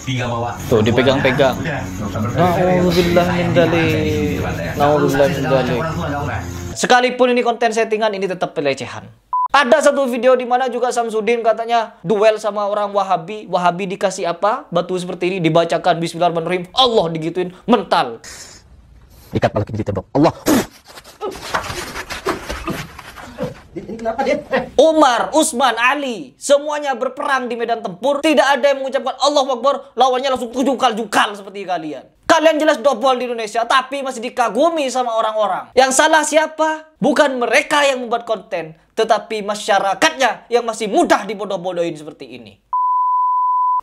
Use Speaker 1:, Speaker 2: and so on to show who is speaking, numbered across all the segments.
Speaker 1: tinggal bawa.
Speaker 2: Tuh dipegang-pegang. Nauzubillah min dzalik. Nauzubillah min dzalik. Sekalipun ini konten settingan, ini tetap pelecehan. Ada satu video di mana juga Samsudin katanya duel sama orang Wahabi. Wahabi dikasih apa? Batu seperti ini, dibacakan Bismillahirrahmanirrahim. Allah digituin, mental. Ikat kepala kita di tembok. Allah. Ini kenapa dia? Umar, Utsman, Ali, semuanya berperang di medan tempur. Tidak ada yang mengucapkan Allahu Akbar, lawannya langsung jungkal-jungkal seperti kalian. Kalian jelas dobol di Indonesia, tapi masih dikagumi sama orang-orang. Yang salah siapa? Bukan mereka yang membuat konten, tetapi masyarakatnya yang masih mudah dibodoh-bodohin seperti ini.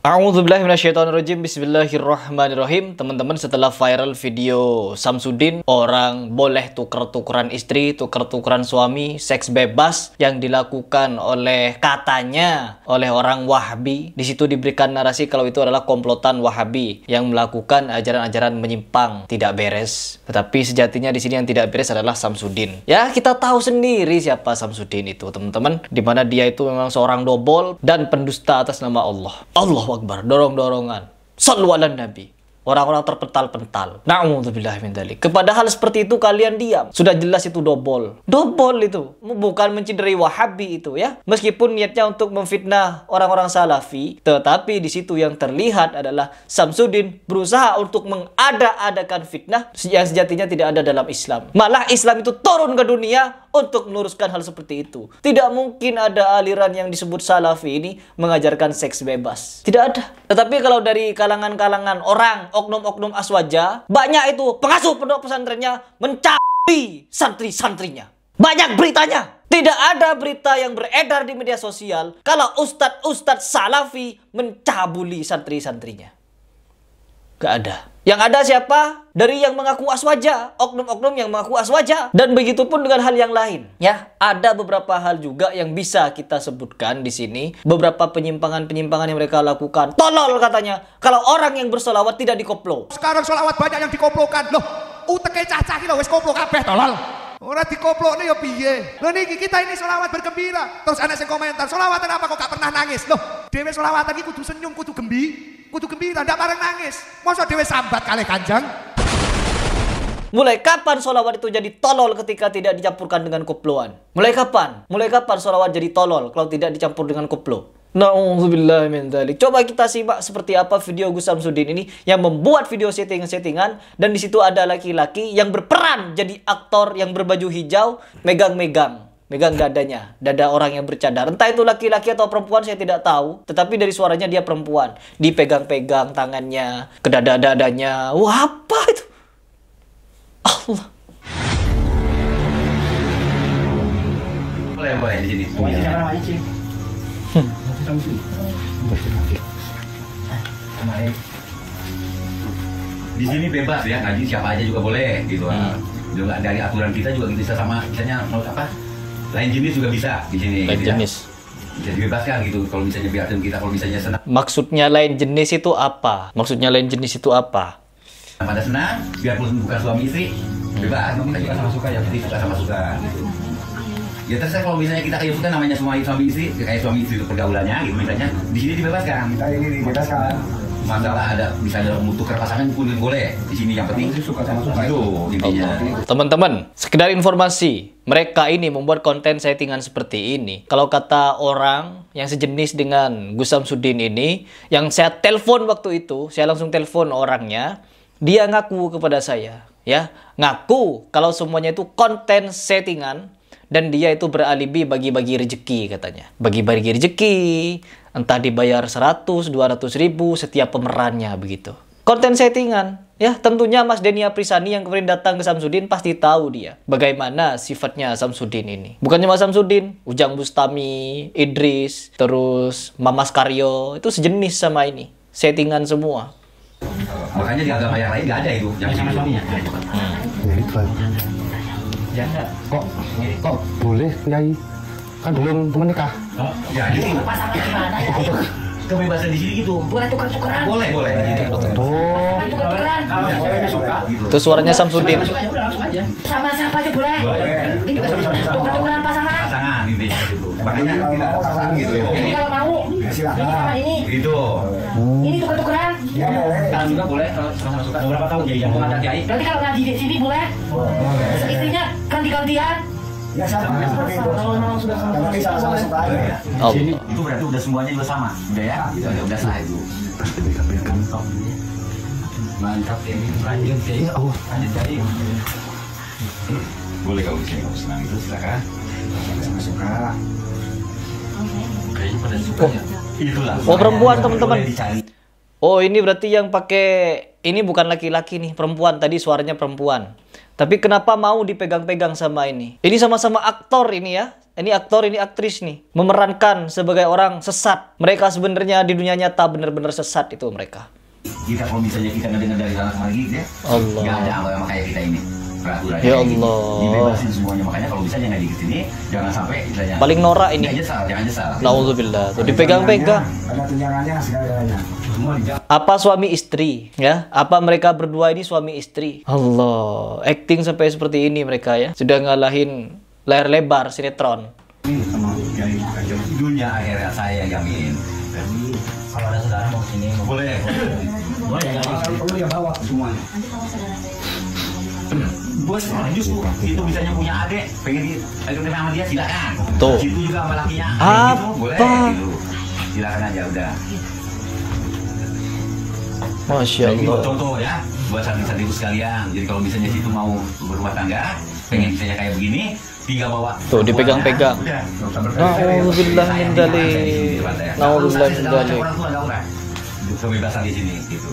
Speaker 2: A'udzubillahiminasyaitonirrajim. Bismillahirrahmanirrahim. Teman-teman, setelah viral video Samsudin, orang boleh tuker-tukeran istri, tuker-tukeran suami, seks bebas yang dilakukan oleh katanya oleh orang Wahabi. Di situ diberikan narasi kalau itu adalah komplotan Wahabi yang melakukan ajaran-ajaran menyimpang, tidak beres. Tetapi sejatinya di sini yang tidak beres adalah Samsudin. Ya, kita tahu sendiri siapa Samsudin itu, teman-teman. Dimana dia itu memang seorang dobol dan pendusta atas nama Allah. Allahu Akbar, dorong-dorongan. Shallu ala Nabi. Orang-orang terpental-pental. Na'udzubillah min dzalik. Padahal seperti itu kalian diam. Sudah jelas itu dobol. Dobol itu. Bukan mencederai Wahabi itu ya. Meskipun niatnya untuk memfitnah orang-orang Salafi, tetapi di situ yang terlihat adalah Samsudin berusaha untuk mengada-adakan fitnah yang sejatinya tidak ada dalam Islam. Malah Islam itu turun ke dunia untuk meluruskan hal seperti itu. Tidak mungkin ada aliran yang disebut Salafi ini mengajarkan seks bebas. Tidak ada. Tetapi kalau dari kalangan-kalangan orang, oknum-oknum aswaja, banyak itu pengasuh pondok pesantrennya mencabuli santri-santrinya. Banyak beritanya. Tidak ada berita yang beredar di media sosial kalau ustadz-ustadz Salafi mencabuli santri-santrinya. Gak ada. Yang ada siapa? Dari yang mengaku aswaja, oknum-oknum yang mengaku aswaja. Dan begitu pun dengan hal yang lain. Ya, ada beberapa hal juga yang bisa kita sebutkan di sini. Beberapa penyimpangan-penyimpangan yang mereka lakukan. Tolol katanya. Kalau orang yang bersolawat tidak dikoplo.
Speaker 3: Sekarang solawat banyak yang dikoplokan. Loh, uteke cacah kita wis koplo kabeh tolol. Orang dikoplokne ya piye? Loh niki kita ini solawat bergembira. Terus anak sing komentar, solawatan apa kok gak pernah nangis? Loh, dhewe solawatan iki kudu senyum, kudu gembira, ndak bareng nangis. Masa dhewe sambat kalih Kanjeng?
Speaker 2: Mulai kapan solawat itu jadi tolol ketika tidak dicampurkan dengan koploan? Mulai kapan? Mulai kapan solawat jadi tolol kalau tidak dicampur dengan koplo? Na'udzubillah min dzalik. Coba kita simak seperti apa video Gus Samsudin ini yang membuat video settingan-settingan, dan di situ ada laki-laki yang berperan jadi aktor yang berbaju hijau, megang dadanya, dada orang yang bercadar. Entah itu laki-laki atau perempuan saya tidak tahu, tetapi dari suaranya dia perempuan. Dipegang-pegang tangannya ke dada-dadanya. Wah, apa itu? Allah.
Speaker 1: Boleh di sini. Di sini bebas ya, ngaji siapa aja juga boleh gitu. Juga dari aturan kita juga bisa sama, misalnya mau apa? Lain jenis juga bisa di sini.
Speaker 2: Lain
Speaker 1: gitu
Speaker 2: jenis.
Speaker 1: Ya. Bisa dibebaskan gitu kalau misalnya biarkan kita, kalau misalnya senang.
Speaker 2: Maksudnya lain jenis itu apa? Maksudnya lain jenis itu apa?
Speaker 1: Pada senang, biarpun bukan suami istri, bebas. Kita juga sama suka, yang penting suka sama suka gitu. Ya terserah kalau misalnya kita kayak suka namanya suami istri, kayak suami istri itu pergaulannya gitu misalnya, di sini dibebaskan. Kita ini dibebaskan. Masalah ada bisa ada tukar pasangan pun boleh di sini, yang penting suka sama suka itu intinya.
Speaker 2: Teman-teman, sekedar informasi, mereka ini membuat konten settingan seperti ini. Kalau kata orang yang sejenis dengan Gus Samsudin ini, yang saya telepon waktu itu, saya langsung telepon orangnya, dia ngaku kepada saya, ya, ngaku kalau semuanya itu konten settingan. Dan dia itu beralibi bagi-bagi rezeki katanya. Bagi-bagi rezeki, entah dibayar 100, 200 ribu setiap pemerannya begitu. Konten settingan. Ya, tentunya Mas Denny Aprisani yang kemarin datang ke Samsudin pasti tahu dia bagaimana sifatnya Samsudin ini. Bukan cuma Samsudin, Ujang Bustami, Idris, terus Mamas Karyo, itu sejenis sama ini. Settingan semua.
Speaker 1: Makanya di agama yang lain nggak ada itu yang sama suaminya.
Speaker 4: Ya enggak. Kok boleh Kiai? Kan belum menikah.
Speaker 1: Oh, ya ini pasangan gimana ya? Kebebasan di sini gitu.
Speaker 5: Boleh tukar-tukaran.
Speaker 1: Boleh.
Speaker 4: Oh.
Speaker 5: Tukar-tukaran.
Speaker 2: Itu suaranya Samsudin.
Speaker 5: Sama siapa aja boleh. Ini tukar-tukaran pasangan.
Speaker 1: Pasangan intinya gitu. Makanya kita ada pasangan gitu.
Speaker 5: Ini kalau mau. Ini sama ini.
Speaker 1: Gitu.
Speaker 5: Ini tukar-tukaran.
Speaker 1: Sekarang juga boleh kalau sama-sama suka. Berapa tahun jadi yang pengantar kiai?
Speaker 5: Berarti kalau ngaji di sini boleh? Istrinya ganti-gantian?
Speaker 6: Ya sama seperti itu. Kalau memang sudah sama-sama suka aja.
Speaker 2: Allah.
Speaker 1: Itu berarti udah semuanya juga sama. Udah ya? Udah sah itu. Mantap ini. Lanjut kiai. Lanjut kiai. Boleh kalau bisa kamu senang itu silakan. Sama suka. Kayaknya pada suka ya. Itulah.
Speaker 2: Oh, perempuan, teman-teman.
Speaker 1: Boleh dicari.
Speaker 2: Oh, ini berarti yang pakai ini bukan laki-laki nih, perempuan. Tadi suaranya perempuan. Tapi kenapa mau dipegang-pegang sama ini? Ini sama-sama aktor ini ya. Ini aktor, ini aktris nih. Memerankan sebagai orang sesat. Mereka sebenarnya di dunia nyata benar-benar sesat itu mereka.
Speaker 1: Kita kalau misalnya kita ngedengar dari sana sama gitu ya.
Speaker 2: Allah.
Speaker 1: Nggak ada agama kayak kita ini. Peraturan
Speaker 2: Ya
Speaker 1: kayak gitu.
Speaker 2: Allah.
Speaker 1: Dibebasin semuanya. Makanya kalau bisa jangan dikit ini. Jangan sampai istilahnya.
Speaker 2: Paling norak ini.
Speaker 1: Jangan nyesal.
Speaker 2: Nauzubillah. Tuh dipegang-pegang.
Speaker 6: Ada tunjangannya segalanya.
Speaker 1: Semua dijawab.
Speaker 2: Apa suami istri ya? Apa mereka berdua ini suami istri? Allah, acting sampai seperti ini mereka ya. Sudah ngalahin layar lebar sinetron.
Speaker 1: Ini sama kiai dunia akhirat saya jamin. Jadi kalau ada saudara mau sini boleh. Boleh ya.
Speaker 6: Kalau perlu ya bawa semuanya.
Speaker 1: Bos, justru itu bisanya punya adik, pengen di sama dia silakan.
Speaker 2: Tuh.
Speaker 1: Situ juga sama lakinya.
Speaker 2: Apa?
Speaker 1: Gitu, boleh gitu. Silakan aja udah.
Speaker 2: Masya
Speaker 1: Jadi
Speaker 2: Allah.
Speaker 1: contoh ya, buat santri-santri sekalian. Jadi kalau misalnya situ mau berumah tangga, pengen misalnya kayak begini, tinggal bawa.
Speaker 2: Tuh, dipegang-pegang.
Speaker 1: Udah.
Speaker 2: Nauzubillah min dzalik. Nauzubillah min dzalik.
Speaker 1: Orang tua enggak usah. Kebebasan di sini gitu.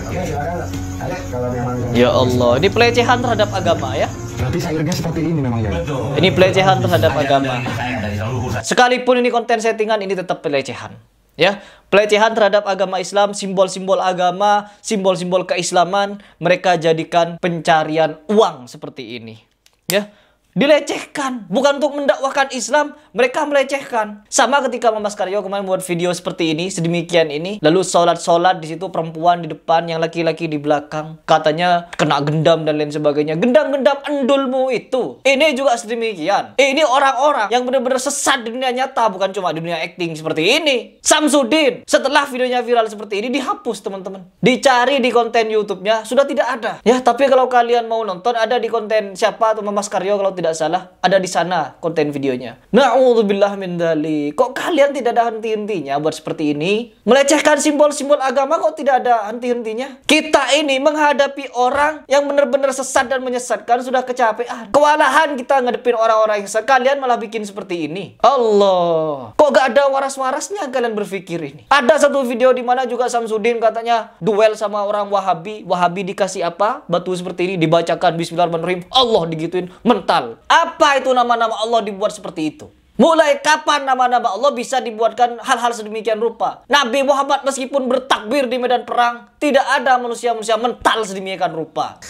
Speaker 6: Oke, silakan. Ada kalau memang
Speaker 2: Ya Allah, ini pelecehan terhadap agama ya.
Speaker 4: Berarti sairnya seperti ini memang ya.
Speaker 1: Betul.
Speaker 2: Ini pelecehan terhadap
Speaker 1: Ada
Speaker 2: agama.
Speaker 1: dari saya, dari seluruh saya.
Speaker 2: Sekalipun ini konten settingan, ini tetap pelecehan. Ya, pelecehan terhadap agama Islam, simbol-simbol agama, simbol-simbol keislaman, mereka jadikan pencarian uang seperti ini. Ya, dilecehkan, bukan untuk mendakwahkan Islam, mereka melecehkan. Sama ketika Mas Karyo kemarin buat video seperti ini, sedemikian ini, lalu sholat-sholat di situ perempuan di depan, yang laki-laki di belakang, katanya kena gendam dan lain sebagainya. Gendam-gendam endulmu itu. Ini juga sedemikian. Ini orang-orang yang benar-benar sesat di dunia nyata, bukan cuma di dunia acting seperti ini. Samsudin, setelah videonya viral seperti ini, dihapus teman-teman. Dicari di konten YouTube-nya, sudah tidak ada. Ya, tapi kalau kalian mau nonton, ada di konten siapa atau Mas Karyo kalau tidak salah, ada di sana konten videonya. Na'udzubillah min dzalik. Kok kalian tidak ada henti-hentinya buat seperti ini? Melecehkan simbol-simbol agama kok tidak ada henti-hentinya? Kita ini menghadapi orang yang benar-benar sesat dan menyesatkan sudah kecapean. Kewalahan kita ngadepin orang-orang yang sesat, kalian malah bikin seperti ini. Allah. Kok gak ada waras-warasnya kalian berpikir ini? Ada satu video di mana juga Samsudin katanya duel sama orang Wahabi. Wahabi dikasih apa? Batu seperti ini dibacakan Bismillahirrahmanirrahim. Allah digituin mental. Apa itu nama-nama Allah dibuat seperti itu? Mulai kapan nama-nama Allah bisa dibuatkan hal-hal sedemikian rupa? Nabi Muhammad meskipun bertakbir di medan perang, tidak ada manusia-manusia mental sedemikian rupa.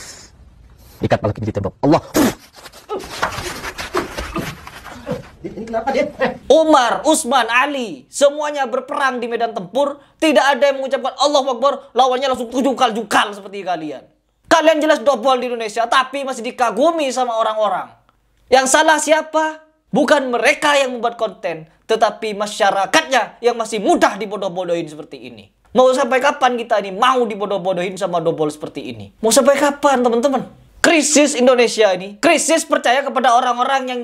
Speaker 4: Ikat kepala kita di tembok. Allah.
Speaker 6: ini kenapa dia?
Speaker 2: Umar, Utsman, Ali, semuanya berperang di medan tempur. Tidak ada yang mengucapkan Allahu Akbar, lawannya langsung jungkal-jungkal seperti kalian. Kalian jelas dobol di Indonesia, tapi masih dikagumi sama orang-orang. Yang salah siapa? Bukan mereka yang membuat konten, tetapi masyarakatnya yang masih mudah dibodoh-bodohin seperti ini. Mau sampai kapan kita ini mau dibodoh-bodohin sama dobol seperti ini? Mau sampai kapan teman-teman? Krisis Indonesia ini, krisis percaya kepada orang-orang yang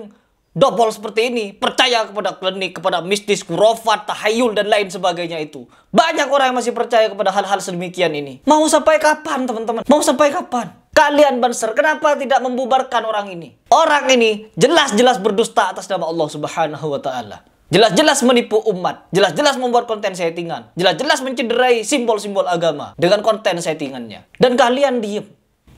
Speaker 2: dobol seperti ini, percaya kepada klinik, kepada mistis, kurofat, tahayul, dan lain sebagainya itu. Banyak orang yang masih percaya kepada hal-hal sedemikian ini. Mau sampai kapan teman-teman? Mau sampai kapan? Kalian Banser, kenapa tidak membubarkan orang ini? Orang ini jelas-jelas berdusta atas nama Allah Subhanahu wa Ta'ala. Jelas-jelas menipu umat. Jelas-jelas membuat konten settingan. Jelas-jelas mencederai simbol-simbol agama dengan konten settingannya. Dan kalian diem.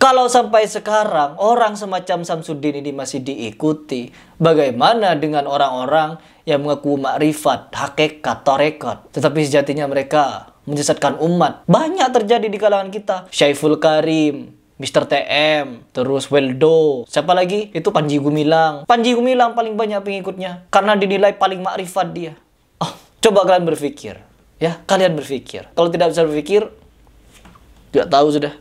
Speaker 2: Kalau sampai sekarang orang semacam Samsudin ini masih diikuti, bagaimana dengan orang-orang yang mengaku makrifat, hakikat, tarekat, tetapi sejatinya mereka menyesatkan umat? Banyak terjadi di kalangan kita. Syaiful Karim, Mr. TM, terus Weldo, siapa lagi? Itu Panji Gumilang. Panji Gumilang paling banyak pengikutnya karena dinilai paling makrifat dia. Oh, coba kalian berpikir, ya, kalian berpikir. Kalau tidak bisa berpikir, tidak tahu sudah.